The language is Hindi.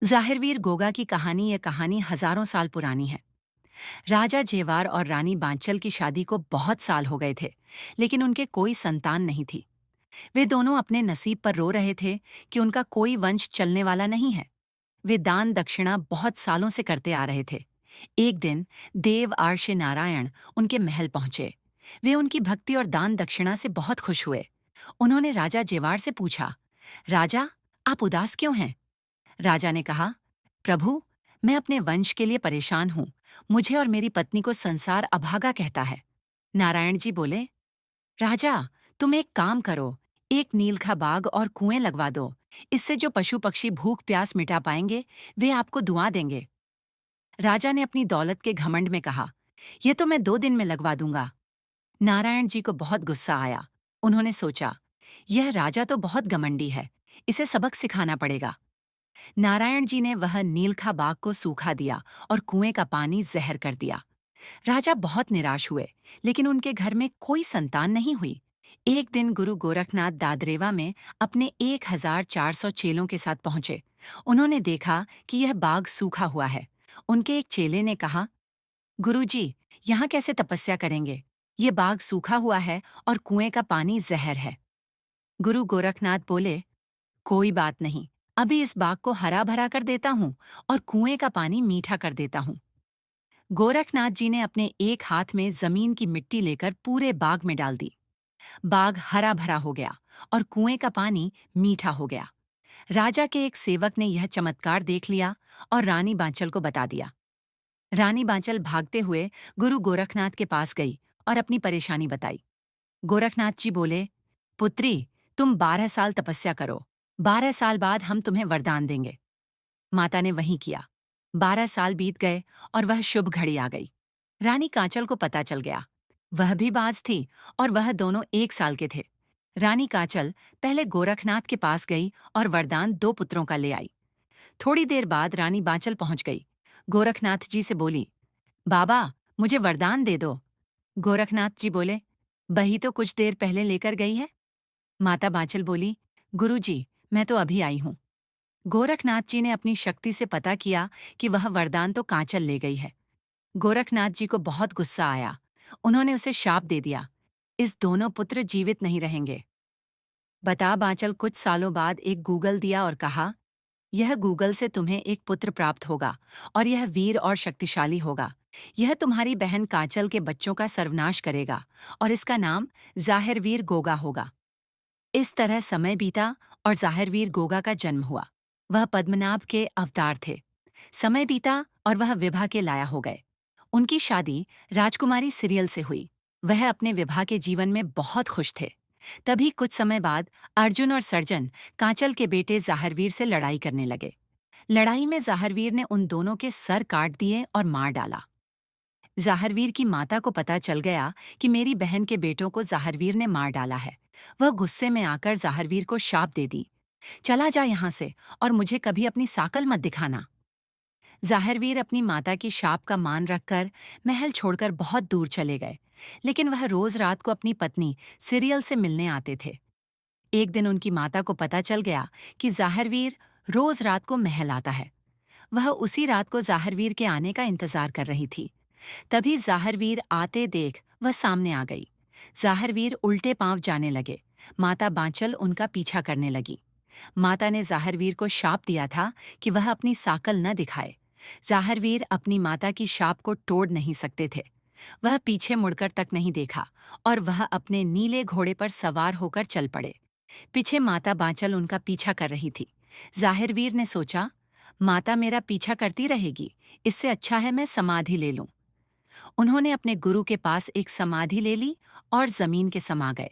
ज़ाहिरवीर गोगा की कहानी, यह कहानी हजारों साल पुरानी है। राजा जेवार और रानी बांचल की शादी को बहुत साल हो गए थे, लेकिन उनके कोई संतान नहीं थी। वे दोनों अपने नसीब पर रो रहे थे कि उनका कोई वंश चलने वाला नहीं है। वे दान दक्षिणा बहुत सालों से करते आ रहे थे। एक दिन देव आर्ष नारायण उनके महल पहुंचे। वे उनकी भक्ति और दान दक्षिणा से बहुत खुश हुए। उन्होंने राजा जेवार से पूछा, राजा, आप उदास क्यों हैं? राजा ने कहा, प्रभु, मैं अपने वंश के लिए परेशान हूं। मुझे और मेरी पत्नी को संसार अभागा कहता है। नारायण जी बोले, राजा, तुम एक काम करो, एक नीलखा बाग और कुएं लगवा दो। इससे जो पशु पक्षी भूख प्यास मिटा पाएंगे, वे आपको दुआ देंगे। राजा ने अपनी दौलत के घमंड में कहा, यह तो मैं 2 दिन में लगवा दूंगा। नारायण जी को बहुत गुस्सा आया। उन्होंने सोचा, यह राजा तो बहुत घमंडी है, इसे सबक सिखाना पड़ेगा। नारायण जी ने वह नीलखा बाग को सूखा दिया और कुएं का पानी जहर कर दिया। राजा बहुत निराश हुए, लेकिन उनके घर में कोई संतान नहीं हुई। एक दिन गुरु गोरखनाथ दादरेवा में अपने 1400 चेलों के साथ पहुंचे। उन्होंने देखा कि यह बाग सूखा हुआ है। उनके एक चेले ने कहा, गुरुजी, यहाँ कैसे तपस्या करेंगे? ये बाग सूखा हुआ है और कुएं का पानी जहर है। गुरु गोरखनाथ बोले, कोई बात नहीं, अभी इस बाग को हरा भरा कर देता हूँ और कुएं का पानी मीठा कर देता हूँ। गोरखनाथ जी ने अपने एक हाथ में जमीन की मिट्टी लेकर पूरे बाग में डाल दी। बाग हरा भरा हो गया और कुएं का पानी मीठा हो गया। राजा के एक सेवक ने यह चमत्कार देख लिया और रानी बांचल को बता दिया। रानी बांचल भागते हुए गुरु गोरखनाथ के पास गई और अपनी परेशानी बताई। गोरखनाथ जी बोले, पुत्री, तुम 12 साल तपस्या करो। 12 साल बाद हम तुम्हें वरदान देंगे। माता ने वही किया। 12 साल बीत गए और वह शुभ घड़ी आ गई। रानी कांचल को पता चल गया। वह भी बाज थी और वह दोनों 1 साल के थे। रानी कांचल पहले गोरखनाथ के पास गई और वरदान 2 पुत्रों का ले आई। थोड़ी देर बाद रानी बांचल पहुंच गई। गोरखनाथ जी से बोली, बाबा, मुझे वरदान दे दो। गोरखनाथ जी बोले, बही तो कुछ देर पहले लेकर गई है। माता बांचल बोली, गुरुजी, मैं तो अभी आई हूं। गोरखनाथ जी ने अपनी शक्ति से पता किया कि वह वरदान तो कांचल ले गई है। गोरखनाथ जी को बहुत गुस्सा आया। उन्होंने उसे शाप दे दिया, इस दोनों पुत्र जीवित नहीं रहेंगे। बता बांचल कुछ सालों बाद एक गूगल दिया और कहा, यह गूगल से तुम्हें एक पुत्र प्राप्त होगा और यह वीर और शक्तिशाली होगा। यह तुम्हारी बहन कांचल के बच्चों का सर्वनाश करेगा और इसका नाम ज़ाहिरवीर गोगा होगा। इस तरह समय बीता और ज़ाहिरवीर गोगा का जन्म हुआ। वह पद्मनाभ के अवतार थे। समय बीता और वह विभा के लाया हो गए। उनकी शादी राजकुमारी सीरियल से हुई। वह अपने विभा के जीवन में बहुत खुश थे। तभी कुछ समय बाद अर्जुन और सर्जन कांचल के बेटे ज़ाहिरवीर से लड़ाई करने लगे। लड़ाई में ज़ाहिरवीर ने उन दोनों के सर काट दिए और मार डाला। ज़ाहिरवीर की माता को पता चल गया कि मेरी बहन के बेटों को ज़ाहिरवीर ने मार डाला है। वह गुस्से में आकर ज़ाहिरवीर को शाप दे दी, चला जा यहाँ से और मुझे कभी अपनी साकल मत दिखाना। ज़ाहिरवीर अपनी माता की शाप का मान रखकर महल छोड़कर बहुत दूर चले गए, लेकिन वह रोज रात को अपनी पत्नी सीरियल से मिलने आते थे। एक दिन उनकी माता को पता चल गया कि ज़ाहिरवीर रोज रात को महल आता है। वह उसी रात को ज़ाहिरवीर के आने का इंतजार कर रही थी। तभी ज़ाहिरवीर आते देख वह सामने आ गई। ज़ाहिरवीर उल्टे पांव जाने लगे। माता बांचल उनका पीछा करने लगी। माता ने ज़ाहिरवीर को शाप दिया था कि वह अपनी साकल न दिखाए। ज़ाहिरवीर अपनी माता की शाप को तोड़ नहीं सकते थे। वह पीछे मुड़कर तक नहीं देखा और वह अपने नीले घोड़े पर सवार होकर चल पड़े। पीछे माता बांचल उनका पीछा कर रही थी। ज़ाहिरवीर ने सोचा, माता मेरा पीछा करती रहेगी, इससे अच्छा है मैं समाधि ले लूं। उन्होंने अपने गुरु के पास एक समाधि ले ली और जमीन के समा गए।